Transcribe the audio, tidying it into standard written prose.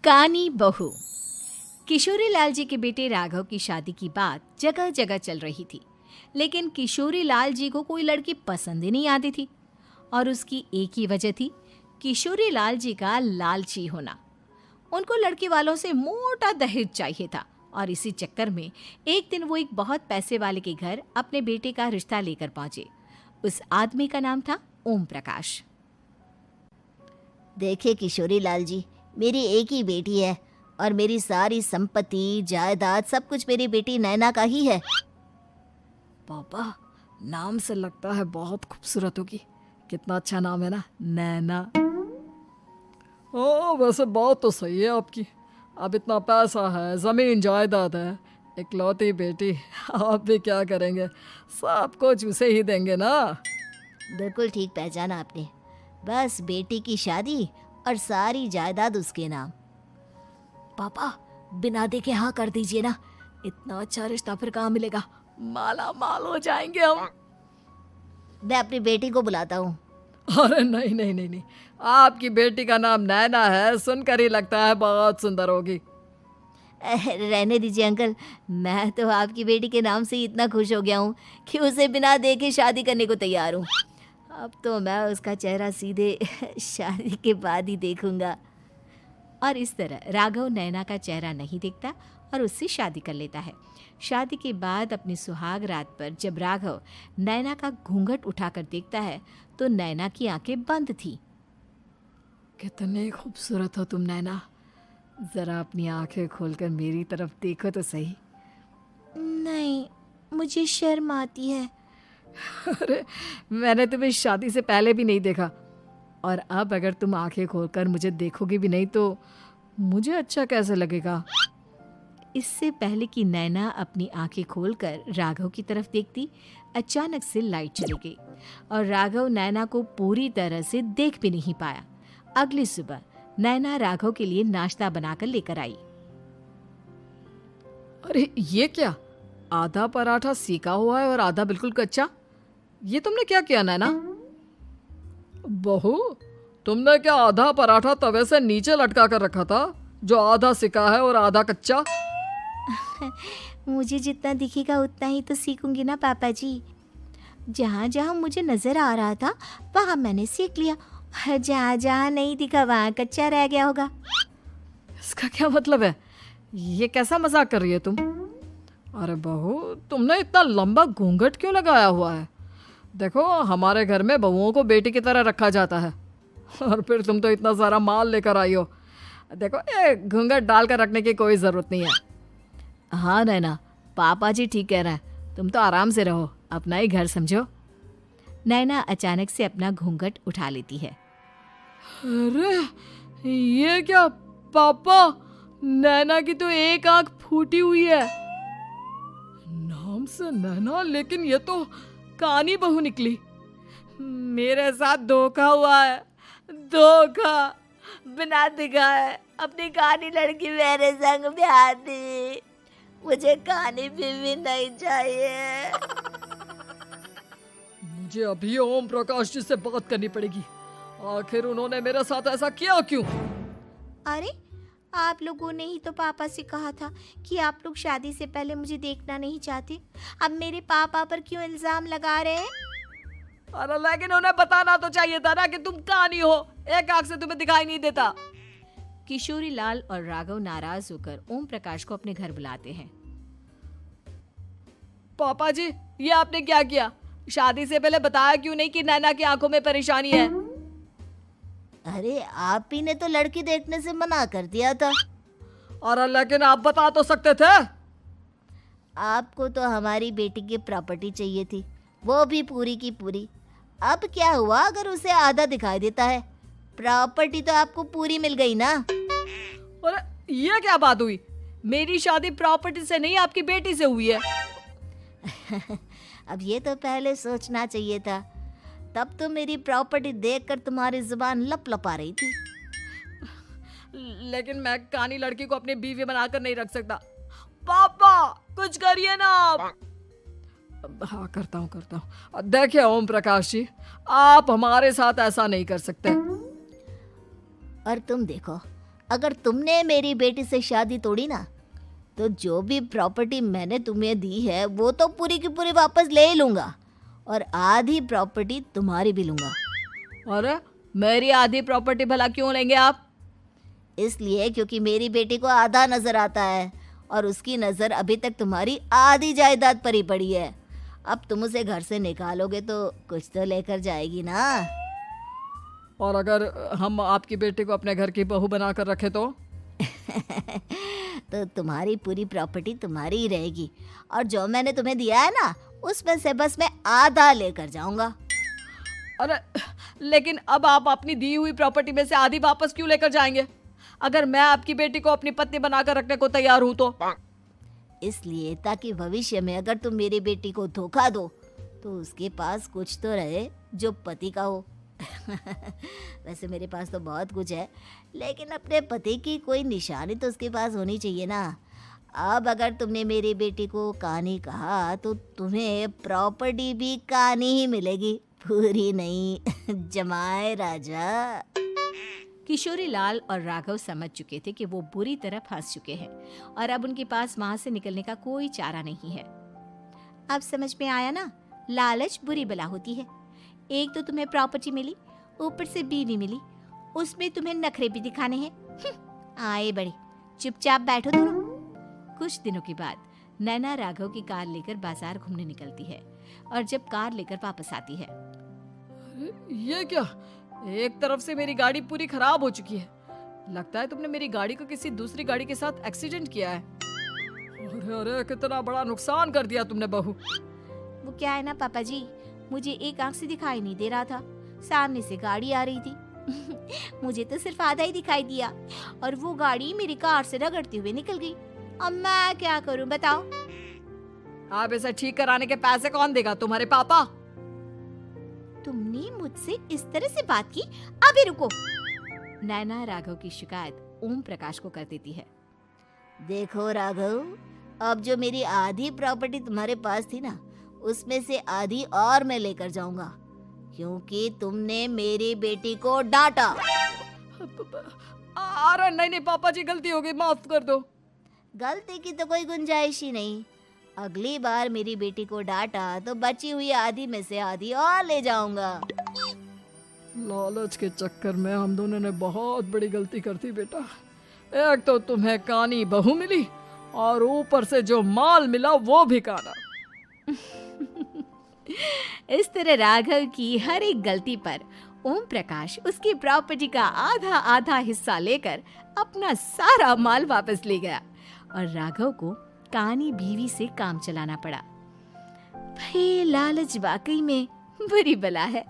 कानी बहू। किशोरी लाल जी के बेटे राघव की शादी की बात जगह जगह चल रही थी, लेकिन किशोरी लाल जी को कोई लड़की पसंद ही नहीं आती थी। और उसकी एक ही वजह थी, किशोरी लाल जी का लालची होना। उनको लड़की वालों से मोटा दहेज चाहिए था और इसी चक्कर में एक दिन वो एक बहुत पैसे वाले के घर अपने बेटे का रिश्ता लेकर पहुंचे। उस आदमी का नाम था ओम प्रकाश। देखिए किशोरी लाल जी, मेरी एक ही बेटी है और मेरी सारी संपत्ति जायदाद सब कुछ मेरी बेटी नैना का ही है। पापा, नाम से लगता है बहुत खूबसूरत होगी। कितना अच्छा नाम है ना, नैना। ओ, वैसे बात तो सही है आपकी। अब इतना पैसा है, जमीन जायदाद है, इकलौती बेटी, आप भी क्या करेंगे? सब कुछ उसे ही देंगे ना। बिल्कुल ठीक पहचाना आपने। बस बेटी की शादी और सारी जायदाद उसके नाम। पापा, बिना देखे हाँ कर दीजिए ना। इतना अच्छा रिश्ता फिर कहाँ मिलेगा? माला माल हो जाएंगे हम। मैं अपनी बेटी को बुलाता हूँ। अरे नहीं नहीं नहीं नहीं, आपकी बेटी का नाम नैना है, सुनकर ही लगता है बहुत सुंदर होगी। रहने दीजिए अंकल, मैं तो आपकी बेटी के नाम से ही इतना खुश हो गया हूँ कि उसे बिना देखे शादी करने को तैयार हूँ। अब तो मैं उसका चेहरा सीधे शादी के बाद ही देखूंगा। और इस तरह राघव नैना का चेहरा नहीं देखता और उससे शादी कर लेता है। शादी के बाद अपनी सुहाग रात पर जब राघव नैना का घूंघट उठाकर देखता है तो नैना की आंखें बंद थी। कितने खूबसूरत हो तुम नैना, जरा अपनी आंखें खोलकर मेरी तरफ देखो तो सही। नहीं, मुझे शर्म आती है। अरे, मैंने तुम्हें शादी से पहले भी नहीं देखा, और अब अगर तुम आंखें खोलकर मुझे देखोगी भी नहीं तो मुझे अच्छा कैसे लगेगा? इससे पहले कि नैना अपनी आंखें खोलकर राघव की तरफ देखती, अचानक से लाइट चली गई और राघव नैना को पूरी तरह से देख भी नहीं पाया। अगली सुबह नैना राघव के लिए नाश्ता बनाकर लेकर आई। अरे ये क्या, आधा पराठा सेका हुआ है और आधा बिल्कुल कच्चा। ये तुमने क्या किया नैना? बहू, तुमने क्या आधा पराठा तवे से नीचे लटका कर रखा था, जो आधा सेका है और आधा कच्चा? मुझे जितना दिखेगा उतना ही तो सीखूंगी ना पापा जी। जहाँ जहाँ मुझे नजर आ रहा था वहाँ मैंने सीख लिया, जहाँ जहाँ नहीं दिखा वहाँ कच्चा रह गया होगा। इसका क्या मतलब है? ये कैसा मजाक कर रही है तुम? अरे बहू, तुमने इतना लंबा घूंघट क्यों लगाया हुआ है? देखो, हमारे घर में बहुओं को बेटी की तरह रखा जाता है, और फिर तुम तो इतना सारा माल लेकर आई हो। देखो, ये घूंघट डालकर रखने की कोई ज़रूरत नहीं है। हाँ नैना, पापा जी ठीक कह रहे हैं, तुम तो आराम से रहो, अपना ही घर समझो। नैना अचानक से अपना घूंघट उठा लेती है। अरे ये क्या पापा, नैना की तो एक आंख फूटी हुई है। नाम से नैना, लेकिन ये तो कानी बहू निकली। मेरे साथ धोखा हुआ है, धोखा। बिना दिखाए अपनी कानी लड़की मेरे संग ब्याह दी। मुझे कानी बीवी नहीं चाहिए। मुझे अभी ओम प्रकाश जी से बात करनी पड़ेगी। आखिर उन्होंने मेरे साथ ऐसा किया क्यों? अरे, आप लोगों ने ही तो पापा से कहा था कि आप लोग शादी से पहले मुझे देखना नहीं चाहते। अब मेरे पापा पर क्यों इल्जाम लगा रहे हैं? अरे लेकिन उन्हें बताना तो चाहिए था ना कि तुम कानी हो, एक आंख से तुम्हें दिखाई नहीं देता। किशोरी लाल और राघव नाराज होकर ओम प्रकाश को अपने घर बुलाते हैं। पापा जी, ये आपने क्या किया? शादी से पहले बताया क्यों नहीं कि नैना की आंखों में परेशानी है? अरे, आप ही ने तो लड़की देखने से मना कर दिया था। और लेकिन आप बता तो सकते थे। आपको तो हमारी बेटी की प्रॉपर्टी चाहिए थी, वो भी पूरी की पूरी। अब क्या हुआ अगर उसे आधा दिखाई देता है? प्रॉपर्टी तो आपको पूरी मिल गई ना। अरे ये क्या बात हुई? मेरी शादी प्रॉपर्टी से नहीं, आपकी बेटी से हुई है। अब ये तो पहले सोचना चाहिए था, तब तो मेरी प्रॉपर्टी देखकर तुम्हारी जुबान लप लपा रही थी। लेकिन मैं कानी लड़की को अपनी बीवी बनाकर नहीं रख सकता। पापा, कुछ करिए ना आप। हाँ, करता हूँ। देखिए ओम प्रकाश जी, आप हमारे साथ ऐसा नहीं कर सकते। और तुम देखो, अगर तुमने मेरी बेटी से शादी तोड़ी ना, तो जो भी प्रॉपर्टी मैंने तुम्हें दी है वो तो पूरी की पूरी वापस ले ही लूँगा, और आधी प्रॉपर्टी तुम्हारी भी लूँगा। अरे मेरी आधी प्रॉपर्टी भला क्यों लेंगे आप? इसलिए क्योंकि मेरी बेटी को आधा नज़र आता है और उसकी नज़र अभी तक तुम्हारी आधी जायदाद पर ही पड़ी है। अब तुम उसे घर से निकालोगे तो कुछ तो लेकर जाएगी ना। और अगर हम आपकी बेटी को अपने घर की बहू बना कर रखे तो? तो तुम्हारी पूरी प्रॉपर्टी तुम्हारी ही रहेगी, और जो मैंने तुम्हें दिया है ना, उसमें से बस मैं आधा लेकर जाऊंगा। अरे लेकिन अब आप अपनी दी हुई प्रॉपर्टी में से आधी वापस क्यों लेकर जाएंगे? अगर मैं आपकी बेटी को अपनी पत्नी बनाकर रखने को तैयार हूं तो? इसलिए ताकि भविष्य में अगर तुम मेरी बेटी को धोखा दो तो उसके पास कुछ तो रहे जो पति का हो। वैसे मेरे पास तो बहुत कुछ है, लेकिन अपने पति की कोई निशानी तो उसके पास होनी चाहिए ना। अब अगर तुमने मेरी बेटी को कहानी कहा तो तुम्हें प्रॉपर्टी भी कहानी ही मिलेगी, पूरी नहीं। जमाए राजा। किशोरी लाल और राघव समझ चुके थे कि वो बुरी तरह फंस चुके हैं और अब उनके पास वहां से निकलने का कोई चारा नहीं है। अब समझ में आया ना, लालच बुरी बला होती है। एक तो तुम्हें प्रॉपर्टी मिली, ऊपर से बीवी मिली, उसमें तुम्हें नखरे भी दिखाने हैं। आए बड़े, चुपचाप बैठो दोनों। कुछ दिनों के बाद नैना राघव की कार लेकर बाजार घूमने निकलती है और जब कार लेकर वापस आती है, ये क्या? एक तरफ से मेरी गाड़ी पूरी खराब हो चुकी है। लगता है तुमने मेरी गाड़ी को किसी दूसरी गाड़ी के साथ एक्सीडेंट किया है। अरे अरे कितना बड़ा नुकसान कर दिया तुमने बहू। वो क्या है ना पापा जी, मुझे एक आंख से दिखाई नहीं दे रहा था, सामने से गाड़ी आ रही थी। मुझे तो सिर्फ आधा ही दिखाई दिया और वो गाड़ी मेरी कार से रगड़ते हुए निकल गई। अब मैं क्या करूं बताओ? आप इसे ठीक कराने के पैसे कौन देगा? तुम्हारे पापा? तुमने मुझसे इस तरह से बात की? अभी रुको। नैना राघव की शिकायत ओम प्रकाश को कर देती है। देखो राघव, अब जो मेरी आधी प्रॉपर्टी तुम्हारे पास थी ना, उसमें से आधी और मैं लेकर जाऊंगा, क्योंकि तुमने मेरी बेटी को डांटा। अरे नहीं नहीं पापा जी, गलती हो गई, माफ कर दो। गलती की तो कोई गुंजाइश ही नहीं। अगली बार मेरी बेटी को डांटा तो बची हुई आधी में से आधी और ले जाऊंगा। लालच के चक्कर में हम दोनों ने बहुत बड़ी गलती कर दी बेटा। एक तो तुम्हें कानी बहू मिली और ऊपर से जो माल मिला वो भी काना। इस तरह राघव की हर एक गलती पर ओम प्रकाश उसकी प्रॉपर्टी का आधा आधा हिस्सा लेकर अपना सारा माल वापस ले गया और राघव को कानी बीवी से काम चलाना पड़ा। भाई लालच वाकई में बुरी बला है।